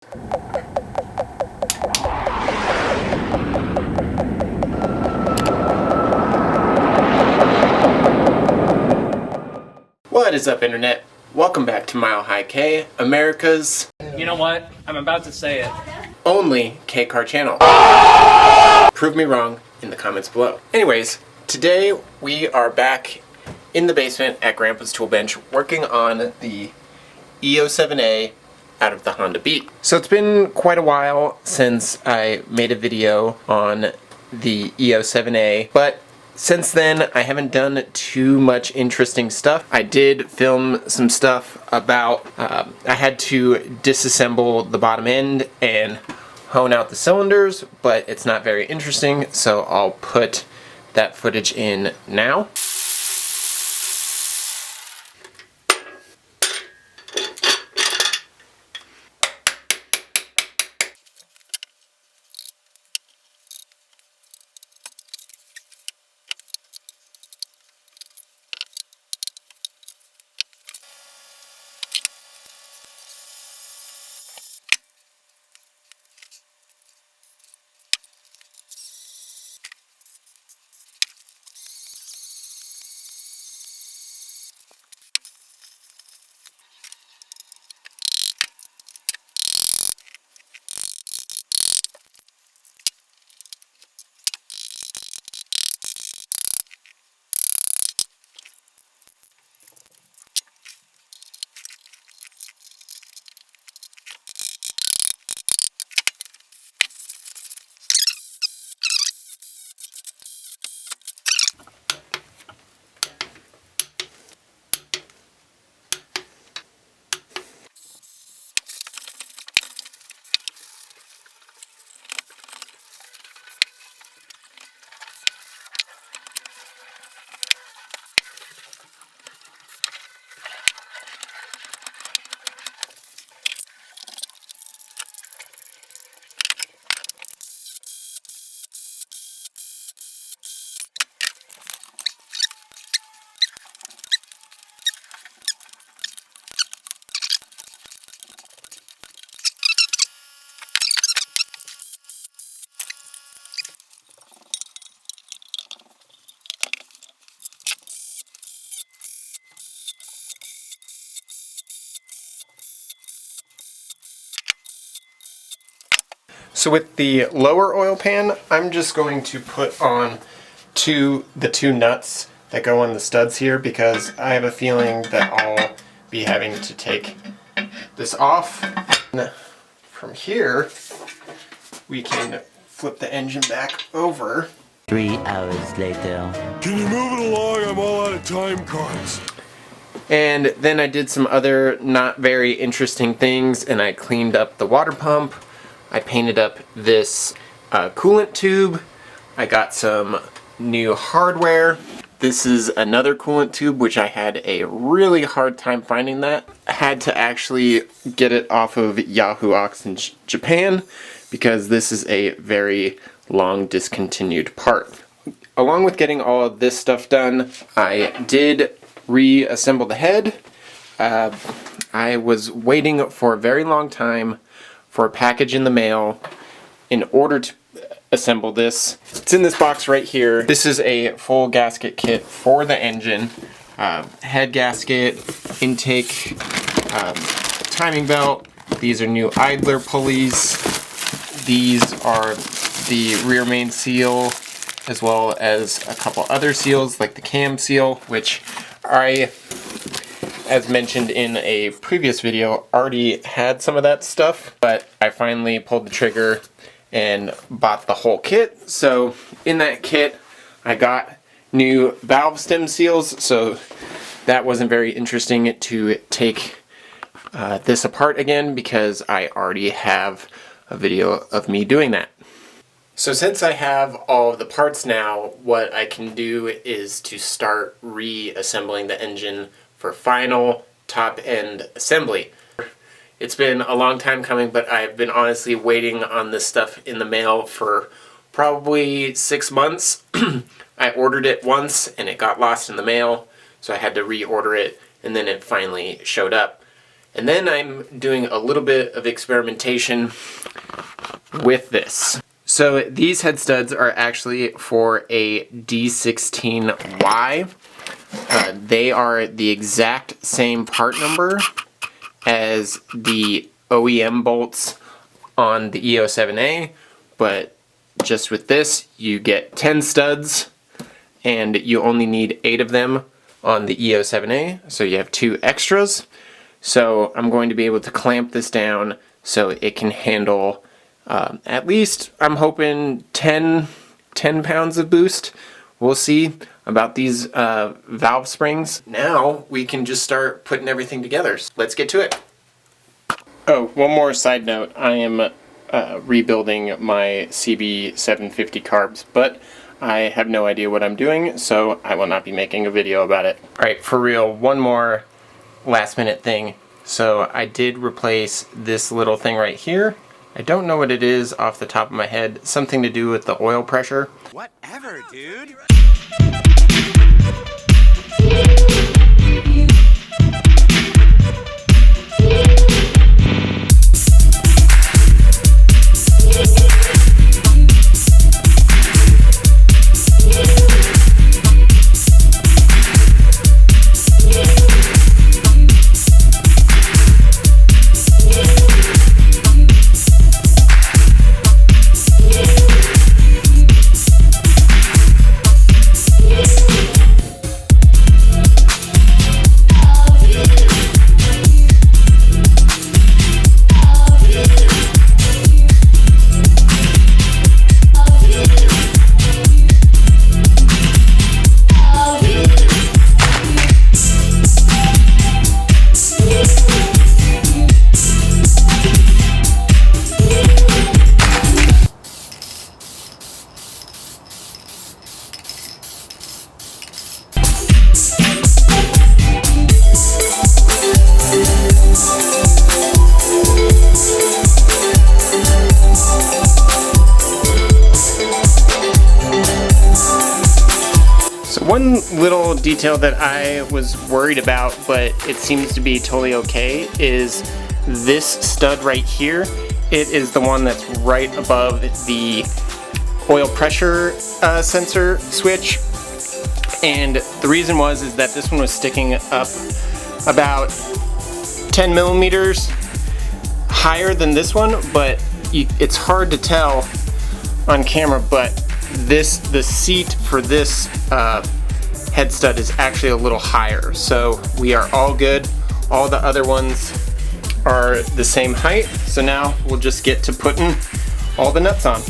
What is up, Internet? Welcome back to Milehighkei, America's... You know what? I'm about to say it. ...only K-car channel. Prove me wrong in the comments below. Anyways, today we are back in the basement at Grandpa's tool bench working on the E07A out of the Honda Beat. So it's been quite a while since I made a video on the E07A, but since then I haven't done too much interesting stuff. I did film some stuff about, I had to disassemble the bottom end and hone out the cylinders, but it's not very interesting, so I'll put that footage in now. So with the lower oil pan, I'm just going to put on the two nuts that go on the studs here, because I have a feeling that I'll be having to take this off. And from here, we can flip the engine back over. 3 hours later. Can you move it along? I'm all out of time cards. And then I did some other not very interesting things, and I cleaned up the water pump. I painted up this coolant tube. I got some new hardware. This is another coolant tube, which I had a really hard time finding that. I had to actually get it off of Yahoo Auctions Japan, because this is a very long discontinued part. Along with getting all of this stuff done, I did reassemble the head. I was waiting for a very long time for a package in the mail in order to assemble this. It's in this box right here. This is a full gasket kit for the engine. Head gasket, intake, timing belt. These are new idler pulleys. These are the rear main seal, as well as a couple other seals like the cam seal, which I, as mentioned in a previous video, already had some of that stuff, but I finally pulled the trigger and bought the whole kit. So in that kit, I got new valve stem seals, so that wasn't very interesting to take this apart again, because I already have a video of me doing that. So since I have all of the parts now, what I can do is to start reassembling the engine for final top-end assembly. It's been a long time coming, but I've been honestly waiting on this stuff in the mail for probably 6 months. I ordered it once and it got lost in the mail, so I had to reorder it, and then it finally showed up. And then I'm doing a little bit of experimentation with this. So these head studs are actually for a D16Y. They are the exact same part number as the OEM bolts on the EO7A, but just with this you get 10 studs and you only need 8 of them on the EO7A, so you have 2 extras. So I'm going to be able to clamp this down so it can handle at least, I'm hoping, 10 pounds of boost. We'll see about these valve springs. Now we can just start putting everything together. So let's get to it. Oh, one more side note. I am rebuilding my CB750 carbs, but I have no idea what I'm doing, so I will not be making a video about it. Alright, for real, one more last minute thing. So I did replace this little thing right here. I don't know what it is off the top of my head. Something to do with the oil pressure. Whatever, dude. One little detail that I was worried about, but it seems to be totally okay, is this stud right here. It is the one that's right above the oil pressure sensor switch. And the reason is that this one was sticking up about 10 millimeters higher than this one, but it's hard to tell on camera, but the seat for this head stud is actually a little higher, so we are all good. All the other ones are the same height, so now we'll just get to putting all the nuts on.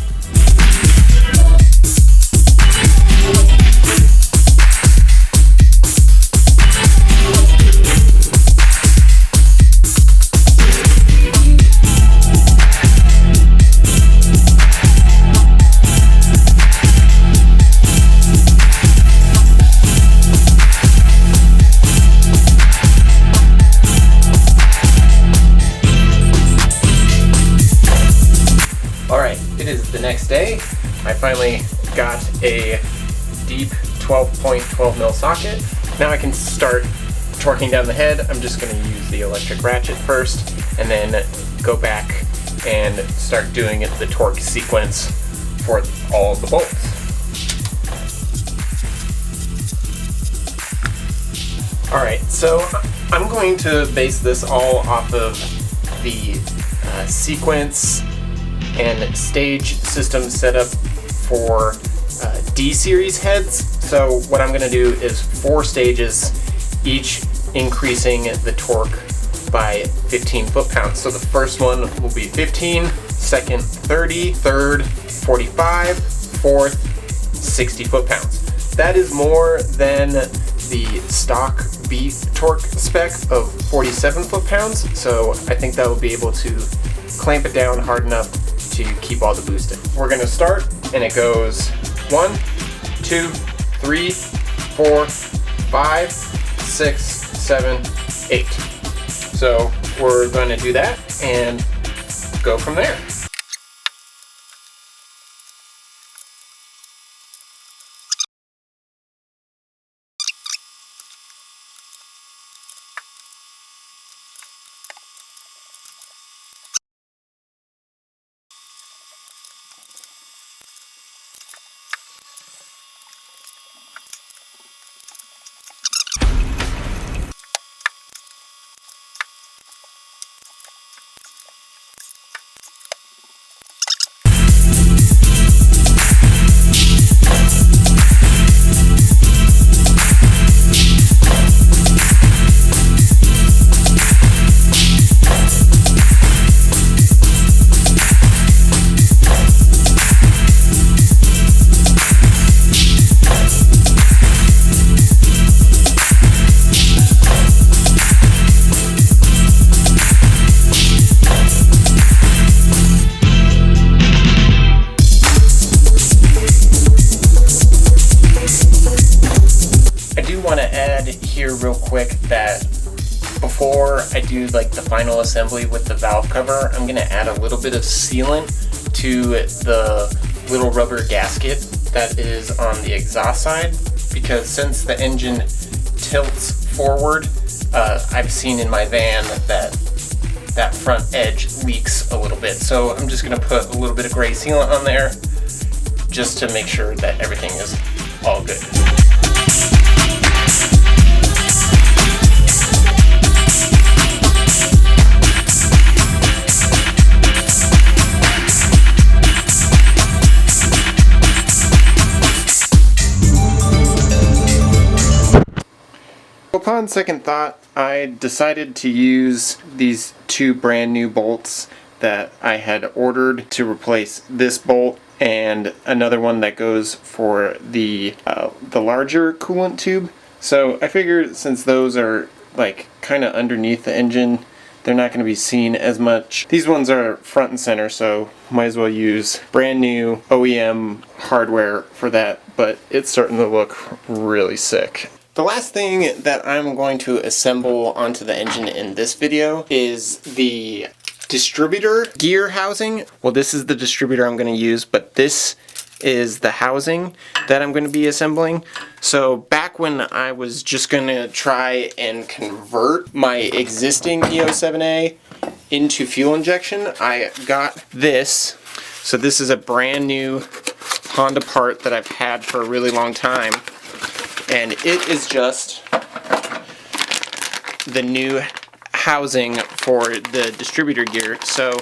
The next day, I finally got a deep 12.12 mil socket. Now I can start torquing down the head. I'm just going to use the electric ratchet first and then go back and start doing the torque sequence for all the bolts. Alright, so I'm going to base this all off of the sequence and stage system setup for D-series heads. So what I'm going to do is 4 stages, each increasing the torque by 15 foot-pounds. So the first one will be 15, second 30, third 45, fourth 60 foot-pounds. That is more than the stock B torque spec of 47 foot-pounds, so I think that will be able to clamp it down hard enough to keep all the boost in. We're going to start, and it goes 1, 2, 3, 4, 5, 6, 7, 8. So we're going to do that and go from there. before I do like the final assembly with the valve cover, I'm gonna add a little bit of sealant to the little rubber gasket that is on the exhaust side, because since the engine tilts forward, I've seen in my van that front edge leaks a little bit. So I'm just gonna put a little bit of gray sealant on there just to make sure that everything is all good. Upon second thought, I decided to use these two brand new bolts that I had ordered to replace this bolt and another one that goes for the larger coolant tube. So I figured since those are like kind of underneath the engine, they're not going to be seen as much. These ones are front and center, so might as well use brand new OEM hardware for that, but it's starting to look really sick. The last thing that I'm going to assemble onto the engine in this video is the distributor gear housing. Well, this is the distributor I'm going to use, but this is the housing that I'm going to be assembling. So back when I was just going to try and convert my existing E07A into fuel injection, I got this. So this is a brand new Honda part that I've had for a really long time. And it is just the new housing for the distributor gear. So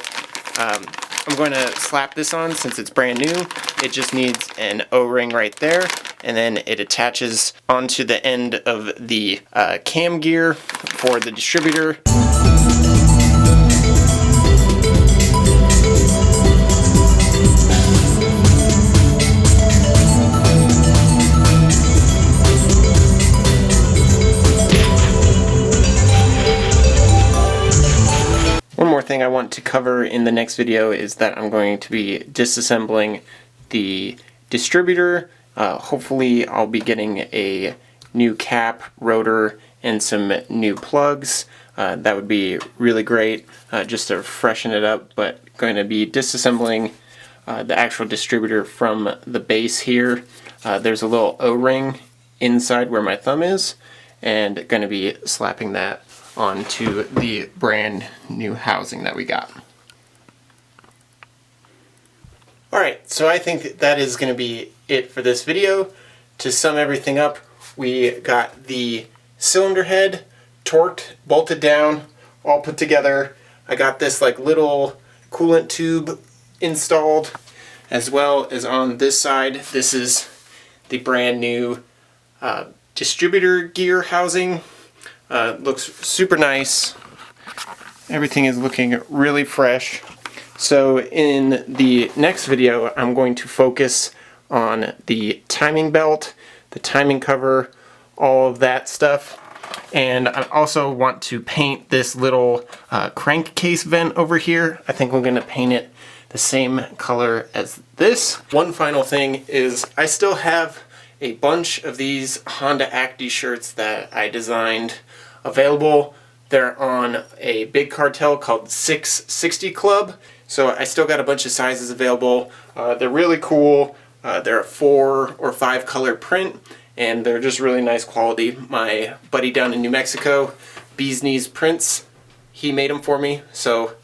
I'm going to slap this on since it's brand new. It just needs an O-ring right there, and then it attaches onto the end of the cam gear for the distributor. Thing I want to cover in the next video is that I'm going to be disassembling the distributor. Hopefully I'll be getting a new cap, rotor, and some new plugs. That would be really great just to freshen it up, but going to be disassembling the actual distributor from the base here. There's a little O-ring inside where my thumb is, and going to be slapping that onto the brand new housing that we got. Alright, so I think that is going to be it for this video. To sum everything up, we got the cylinder head torqued, bolted down, all put together. I got this like little coolant tube installed, as well as on this side, this is the brand new distributor gear housing. Looks super nice. Everything is looking really fresh. So in the next video, I'm going to focus on the timing belt, the timing cover, all of that stuff. And I also want to paint this little crankcase vent over here. I think I'm going to paint it the same color as this. One final thing is I still have a bunch of these Honda Acty shirts that I designed available. They're on a big cartel called 660 Club. So I still got a bunch of sizes available. They're really cool. They're a 4 or 5 color print, and they're just really nice quality. My buddy down in New Mexico, Bees Knees Prints, he made them for me, so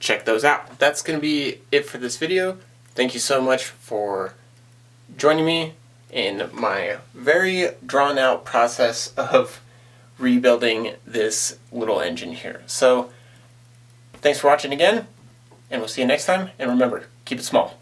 check those out. That's going to be it for this video. Thank you so much for joining me in my very drawn out process of rebuilding this little engine here. So thanks for watching again, and we'll see you next time, and remember, keep it small.